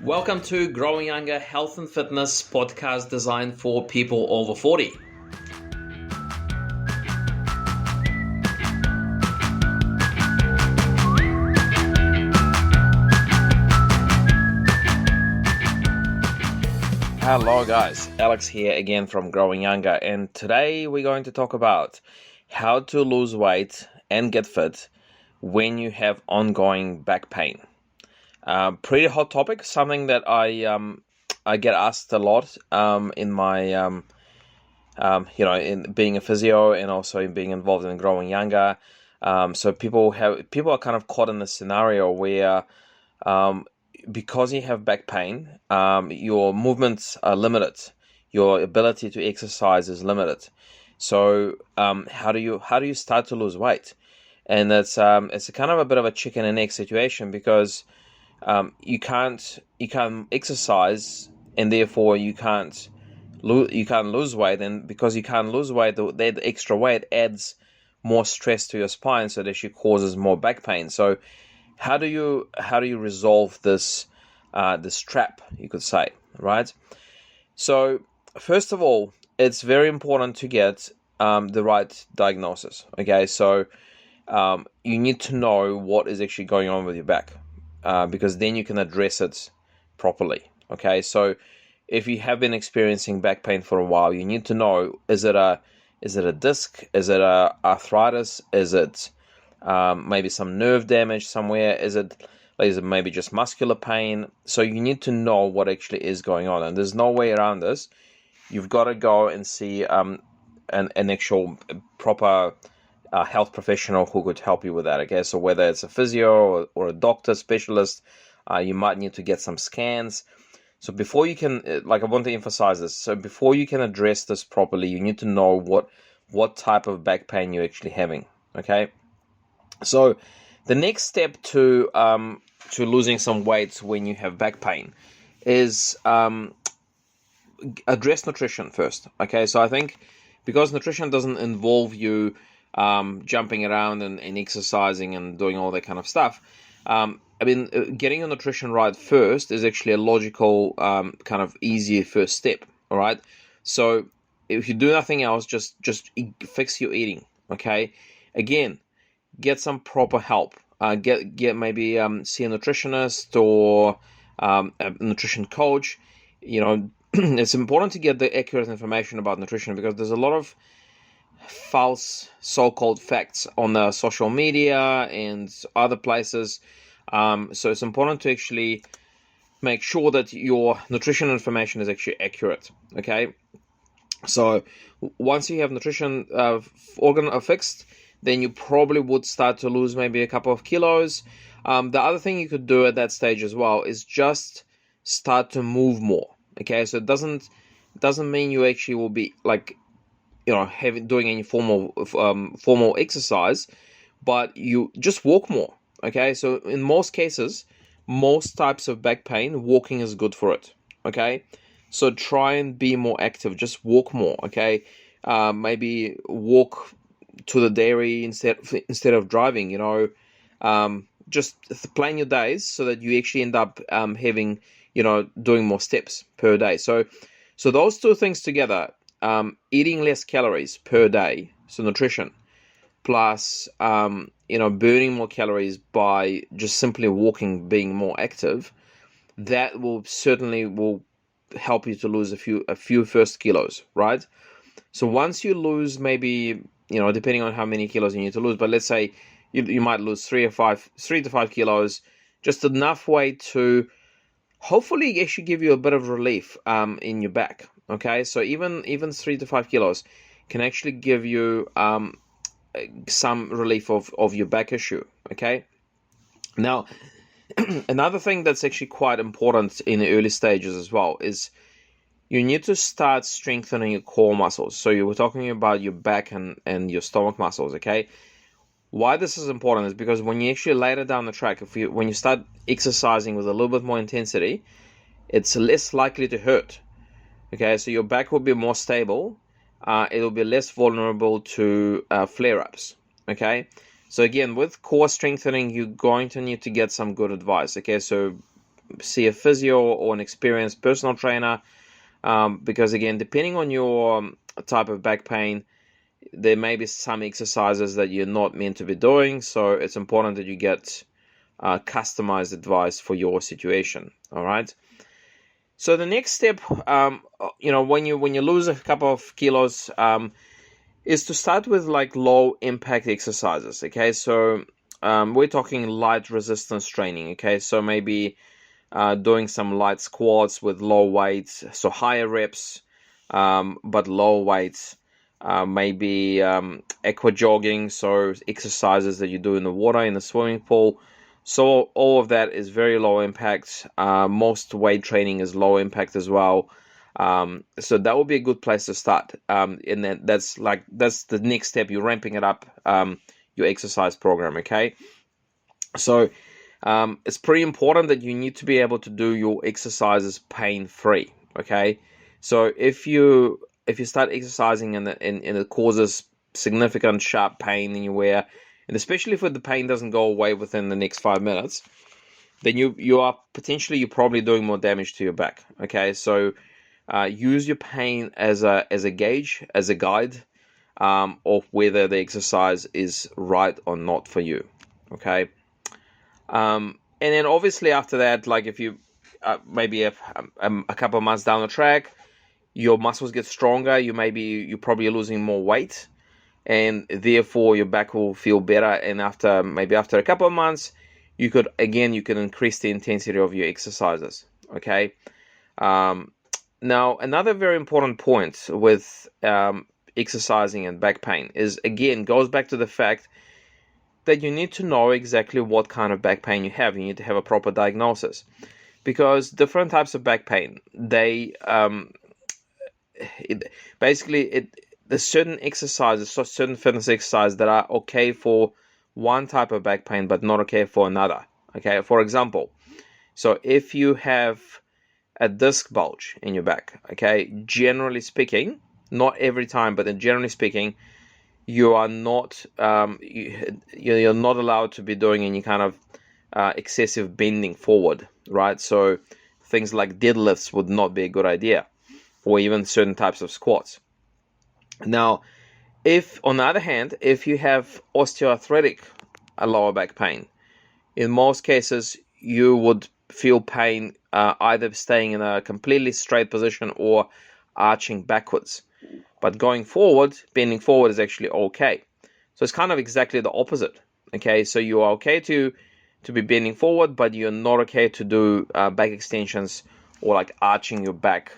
Welcome to Growing Younger Health and Fitness podcast designed for people over 40. Hello guys, Alex here again from Growing Younger, and today we're going to talk about how to lose weight and get fit when you have ongoing back pain. Pretty hot topic, something that I get asked a lot in my in being a physio and also in being involved in Growing Younger. So people are kind of caught in this scenario where because you have back pain, your movements are limited, your ability to exercise is limited. So how do you start to lose weight? And it's a kind of a bit of a chicken and egg situation because you can't exercise and therefore you can't lose weight, and because you can't lose weight, the extra weight adds more stress to your spine, so that actually causes more back pain. So how do you resolve this trap, you could say, right? So first of all, it's very important to get the right diagnosis. Okay, so you need to know what is actually going on with your back. Because then you can address it properly. Okay, so if you have been experiencing back pain for a while, you need to know, is it a disc? Is it a arthritis? Is it maybe some nerve damage somewhere? Is it maybe just muscular pain? So you need to know what actually is going on, and there's no way around this. You've got to go and see an actual proper health professional who could help you with that. Okay, so whether it's a physio or a doctor specialist, you might need to get some scans. So before you can, I want to emphasize this. So before you can address this properly, you need to know what type of back pain you're actually having. Okay, so the next step to losing some weight when you have back pain is address nutrition first. Okay, so I think because nutrition doesn't involve you jumping around and exercising and doing all that kind of stuff. Getting your nutrition right first is actually a logical, kind of easy first step. All right. So if you do nothing else, just fix your eating. Okay. Again, get some proper help. Get maybe see a nutritionist or a nutrition coach. It's important to get the accurate information about nutrition because there's a lot of false so-called facts on the social media and other places. So it's important to actually make sure that your nutrition information is actually accurate. Okay. So once you have nutrition fixed, then you probably would start to lose maybe a couple of kilos. The other thing you could do at that stage as well is just start to move more. Okay. So it doesn't mean you actually will be doing any formal exercise, but you just walk more. Okay, so in most cases, most types of back pain, walking is good for it. Okay, so try and be more active. Just walk more. Okay, maybe walk to the dairy instead of driving. Just plan your days so that you actually end up having doing more steps per day. So those two things together. Eating less calories per day, so nutrition, plus burning more calories by just simply walking, being more active, that will certainly help you to lose a few first kilos, right? So once you lose maybe depending on how many kilos you need to lose, but let's say you might lose 3 to 5 kilos, just enough weight to hopefully actually give you a bit of relief in your back. Okay, so even 3 to 5 kilos can actually give you some relief of your back issue. Okay, now another thing that's actually quite important in the early stages as well is you need to start strengthening your core muscles. So you were talking about your back and your stomach muscles. Okay, why this is important is because when you actually later down the track, when you start exercising with a little bit more intensity, it's less likely to hurt. Okay, so your back will be more stable. It will be less vulnerable to flare-ups. Okay, so again, with core strengthening, you're going to need to get some good advice. Okay, so see a physio or an experienced personal trainer, because again, depending on your type of back pain, there may be some exercises that you're not meant to be doing. So it's important that you get customized advice for your situation. All right. So the next step, when you lose a couple of kilos, is to start with like low impact exercises. Okay, so we're talking light resistance training. Okay, so maybe doing some light squats with low weights, so higher reps, but low weights. Maybe aqua jogging, so exercises that you do in the water, in the swimming pool. So all of that is very low impact. Most weight training is low impact as well. So that would be a good place to start. And then that's the next step. You're ramping it up, your exercise program. Okay. So it's pretty important that you need to be able to do your exercises pain-free. Okay. So if you start exercising and it causes significant sharp pain anywhere, and especially if the pain doesn't go away within the next 5 minutes, then you're probably doing more damage to your back. Okay, so use your pain as a gauge, as a guide, of whether the exercise is right or not for you. Okay, and then obviously after that, like if you maybe a couple of months down the track, your muscles get stronger. You're probably losing more weight, and therefore your back will feel better. And after a couple of months, you can increase the intensity of your exercises. Okay. Now, another very important point with exercising and back pain goes back to the fact that you need to know exactly what kind of back pain you have. You need to have a proper diagnosis, because different types of back pain, there's certain exercises, so certain fitness exercises that are okay for one type of back pain, but not okay for another. Okay, for example, so if you have a disc bulge in your back, okay, generally speaking, not every time, but generally speaking, you are not you're not allowed to be doing any kind of excessive bending forward, right? So things like deadlifts would not be a good idea, or even certain types of squats. Now, if on the other hand, if you have osteoarthritic lower back pain, in most cases you would feel pain either staying in a completely straight position or arching backwards. But bending forward is actually okay. So it's kind of exactly the opposite. Okay, so you are okay to be bending forward, but you're not okay to do back extensions or like arching your back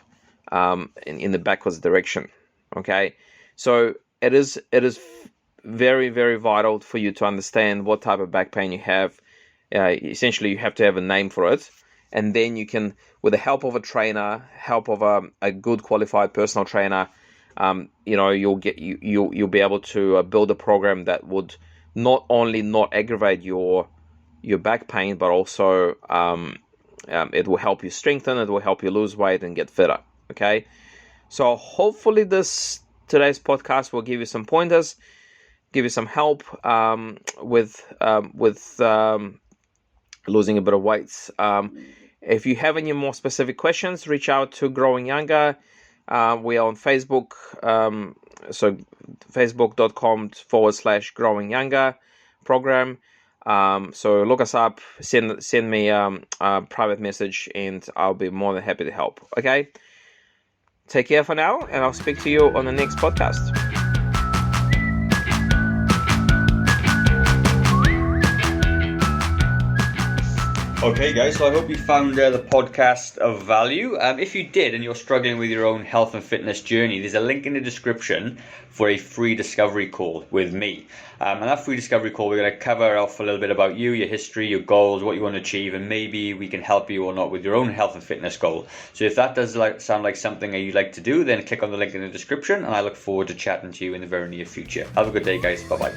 in the backwards direction. Okay, so it is very, very vital for you to understand what type of back pain you have. Essentially, you have to have a name for it, and then you can, with the help of a trainer, help of a good qualified personal trainer, you'll be able to build a program that would not only not aggravate your back pain, but also it will help you strengthen, it will help you lose weight and get fitter. Okay, so hopefully today's podcast will give you some pointers, give you some help with losing a bit of weight. If you have any more specific questions, reach out to Growing Younger. We are on Facebook, so facebook.com/Growing Younger program. So look us up, send me a private message, and I'll be more than happy to help. Okay, take care for now, and I'll speak to you on the next podcast. Okay guys, so I hope you found the podcast of value. If you did and you're struggling with your own health and fitness journey, there's a link in the description for a free discovery call with me. And that free discovery call, we're going to cover off a little bit about you, your history, your goals, what you want to achieve, and maybe we can help you or not with your own health and fitness goal. So if that does sound like something that you'd like to do, then click on the link in the description, and I look forward to chatting to you in the very near future. Have a good day guys, bye bye.